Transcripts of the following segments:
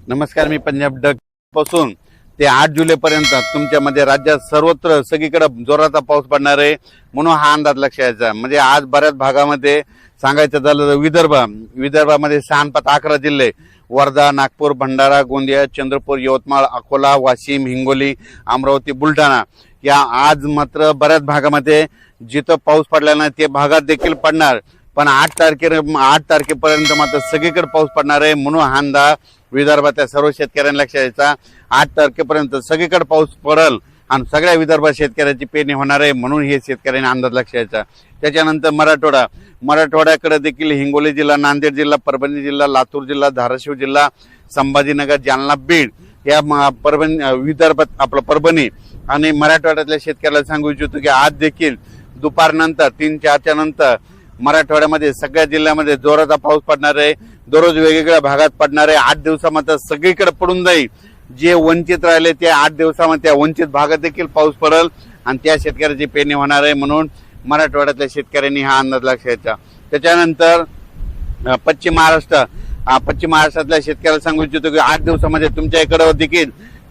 नमस्कार, मी पंजाब डक पासून ते 8 जुलैपर्यंत तुमच्यामध्ये राज्यात सर्वत्र सगळीकडे जोराचा पाऊस पडणार आहे म्हणून हा अंदाज लक्षात यायचा। म्हणजे आज बऱ्याच भागामध्ये सांगायचं झालं तर विदर्भामध्ये 6-11 जिल्हे वर्धा, नागपूर, भंडारा, गोंदिया, चंद्रपूर, यवतमाळ, अकोला, वाशिम, हिंगोली, अमरावती, बुलढाणा या आज मात्र बऱ्याच भागामध्ये जिथं पाऊस पडला नाही ते भागात देखील पडणार। पण 8 तारखेपर्यंत मात्र सगळीकडे पाऊस पडणार आहे म्हणून हा अंदाज विदर्भातल्या सर्व शेतकऱ्यांना लक्षात यायचा। 8 तारखेपर्यंत सगळीकडे पाऊस पडेल आणि सगळ्या विदर्भात शेतकऱ्याची पेरणी होणार आहे म्हणून हे शेतकऱ्यांनी अंदाज लक्षात यायचा। त्याच्यानंतर मराठवाड्याकडे देखील हिंगोली जिल्हा, नांदेड जिल्हा, परभणी जिल्हा, लातूर जिल्हा, धाराशिव जिल्हा, संभाजीनगर, जालना, बीड या विदर्भात परभणी आणि मराठवाड्यातल्या शेतकऱ्याला सांगू इच्छितो की आज देखील दुपारनंतर 3-4च्या नंतर मराठवाड्यामध्ये सगळ्या जिल्ह्यामध्ये जोराचा पाऊस पडणार आहे। दररोज वेगवेगळ्या भागात पडणार आहे। 8 दिवसामध्ये सगळीकडे पडून जाईल। जे वंचित राहिले ते 8 दिवसामध्ये त्या वंचित भागात देखील पाऊस पडेल आणि त्या शेतकऱ्याची पेरणी होणार आहे म्हणून मराठवाड्यातल्या शेतकऱ्यांनी हा अंदाज लक्षात घ्यायचा। त्याच्यानंतर पश्चिम महाराष्ट्रातल्या शेतकऱ्याला सांगू इच्छितो की 8 दिवसामध्ये तुमच्या इकडे देखील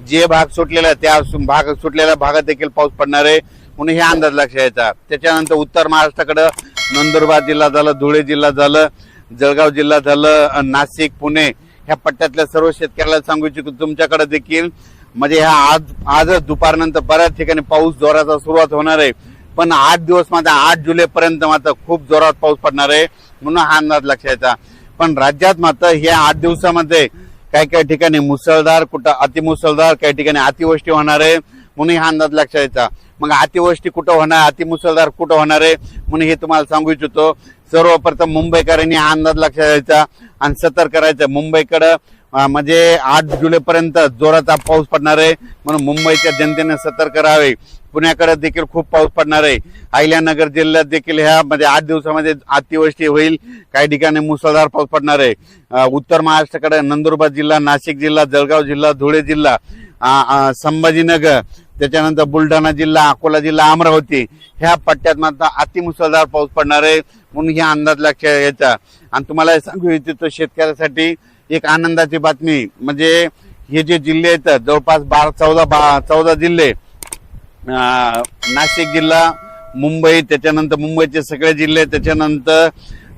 जे भाग सुटलेला त्या सुटलेल्या भागात देखील पाऊस पडणार आहे म्हणून हे अंदाज लक्षात घ्यायचा। त्याच्यानंतर उत्तर महाराष्ट्राकडे नंदुरबार जिल्हा झालं, धुळे जिल्हा झालं, जळगाव जिल्हा झालं, नाशिक, पुणे ह्या पट्ट्यातल्या सर्व शेतकऱ्याला सांगू इच्छितो तुमच्याकडे देखील म्हणजे आजच दुपारनंतर बऱ्याच ठिकाणी पाऊस जोराचा सुरुवात होणार आहे। पण 8 दिवस मात्र 8 जुलैपर्यंत मात्र खूप जोरात पाऊस पडणार आहे म्हणून हा अंदाज लक्षात घ्यायचा। पण राज्यात मात्र या 8 दिवसामध्ये काही ठिकाणी मुसळधार, कुठं अतिमुसळधार, काही ठिकाणी अतिवृष्टी होणार आहे म्हणून हा अंदाज लक्षात घ्यायचा। मग अतिवृष्टी कुठं होणार, अतिमुसळधार कुठं होणार आहे म्हणून हे तुम्हाला सांगू इच्छितो। सर्वप्रथम मुंबईकरांनी हा अंदाज लक्षात घ्यायचा आणि सतर्क करायचं। मुंबईकडे म्हणजे 8 जुलैपर्यंत जोराचा पाऊस पडणार आहे म्हणून मुंबईच्या जनतेने सतर्क राहावे। पुण्याकडे देखील खूप पाऊस पडणार आहे। अहिल्यानगर जिल्ह्यात देखील ह्या म्हणजे 8 दिवसामध्ये अतिवृष्टी होईल, काही ठिकाणी मुसळधार पाऊस पडणार आहे। उत्तर महाराष्ट्राकडे नंदुरबार जिल्हा, नाशिक जिल्हा, जळगाव जिल्हा, धुळे जिल्हा, संभाजीनगर, त्याच्यानंतर बुलढाणा जिल्हा, अकोला जिल्हा, अमरावती ह्या पट्ट्यात मात्र अतिमुसळधार पाऊस पडणार आहे म्हणून हा अंदाज लक्षात घ्यायचा। आणि तुम्हाला सांगू इच्छितो शेतकऱ्यासाठी एक आनंदाची बातमी म्हणजे हे जे जिल्हे आहेत जवळपास 14 जिल्हे, नाशिक जिल्हा, मुंबई, त्याच्यानंतर मुंबईचे सगळे जिल्हे, त्याच्यानंतर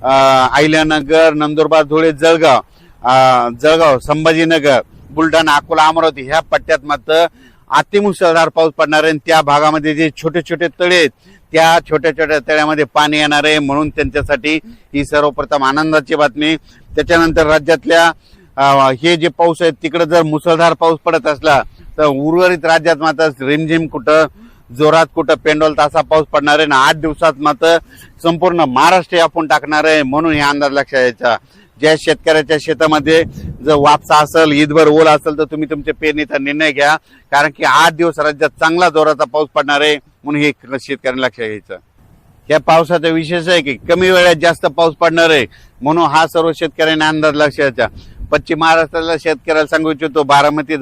अहिल्यानगर, नंदुरबार, धुळे, जळगाव, संभाजीनगर, बुलढाणा, अकोला, अमरावती ह्या पट्ट्यात मात्र अतिमुसळधार पाऊस पडणार आहे। त्या भागामध्ये जे छोटे छोटे तळे आहेत त्या छोट्या छोट्या तळ्यामध्ये पाणी येणार आहे म्हणून त्यांच्यासाठी ही सर्वप्रथम आनंदाची बातमी। त्याच्यानंतर राज्यातल्या हे जे पाऊस आहे तिकडे जर मुसळधार पाऊस पडत असला तर उर्वरित राज्यात मात्र रिमझिम कुठं जोरात कुठं पेंडोल तासा पाऊस पडणार आहे ना 8 दिवसात मात्र संपूर्ण महाराष्ट्र आपण टाकणार आहे म्हणून हे अंदाज लक्षात घ्यायचा। ज्या शेतकऱ्याच्या शेतामध्ये जर वापसा असेल, ईदभर ओल असेल तर तुम्ही तुमच्या पेरणीचा निर्णय घ्या कारण की 8 दिवस राज्यात चांगला जोराचा पाऊस पडणार आहे म्हणून हे शेतकऱ्यांना लक्षात घ्यायचं। या पावसाचा विशेष आहे की कमी वेळात जास्त पाऊस पडणार आहे म्हणून हा सर्व शेतकऱ्यांना अंदाज लक्षात घ्यायचा। पश्चिम महाराष्ट्रातल्या शेतकऱ्याला सांगू इच्छितो बारामती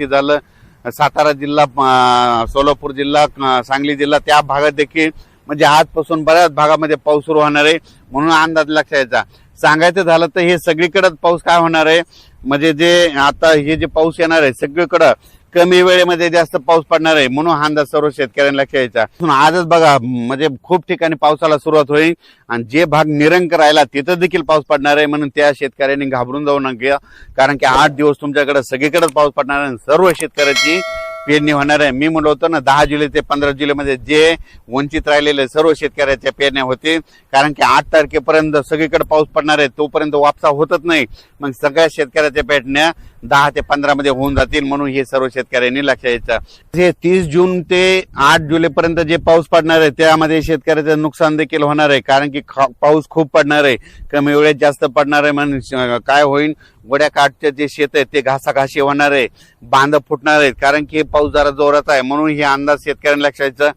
झालं, सातारा जिल्हा, सोलापूर जिल्हा, सांगली जिल्हा त्या भागात देखील म्हणजे आजपासून बऱ्याच भागामध्ये पाऊस सुरू होणार आहे म्हणून अंदाज लक्षात घ्यायचा। सांगायचं झालं तर हे सगळीकडे पाऊस काय होणार आहे म्हणजे जे आता हे जे पाऊस येणार आहे सगळीकडे कमी वेळेमध्ये जास्त पाऊस पडणार आहे म्हणून हा अंदाज सर्व शेतकऱ्यांना लक्षात घ्यायचा। आजच बघा म्हणजे खूप ठिकाणी पावसाला सुरुवात होईल आणि जे भाग निरंक राहिला तिथं देखील पाऊस पडणार आहे म्हणून त्या शेतकऱ्यांनी घाबरून जाऊ नका कारण की 8 दिवस तुमच्याकडे सगळीकडे पाऊस पडणार आहे, सर्व शेतकऱ्याची पेरणी होणार आहे। मी म्हणलो होतो ना 10 जुलै ते 15 जुलैमध्ये जे वंचित राहिलेले सर्व शेतकऱ्याच्या पेरण्या होतील कारण की 8 तारखेपर्यंत सगळीकडे पाऊस पडणार आहे तोपर्यंत वापसा होतच नाही मग सगळ्या शेतकऱ्याच्या पेरण्या 10 ते 15 मध्ये होऊन जातील म्हणून हे सर्व शेतकऱ्यांनी लक्षात घ्यायचं। हे 30 जून ते 8 जुलैपर्यंत जे पाऊस पडणार आहे त्यामध्ये शेतकऱ्याचं नुकसान देखील होणार आहे कारण की पाऊस खूप पडणार आहे, कमी वेळेत जास्त पडणार आहे म्हणून काय होईल वड्या काठचे जे शेत आहे ते घासाघाशी होणार आहे, बांध फुटणार आहेत कारण की पाऊस जरा जोरात आहे म्हणून हे अंदाज शेतकऱ्यांना लक्षात घ्यायचं।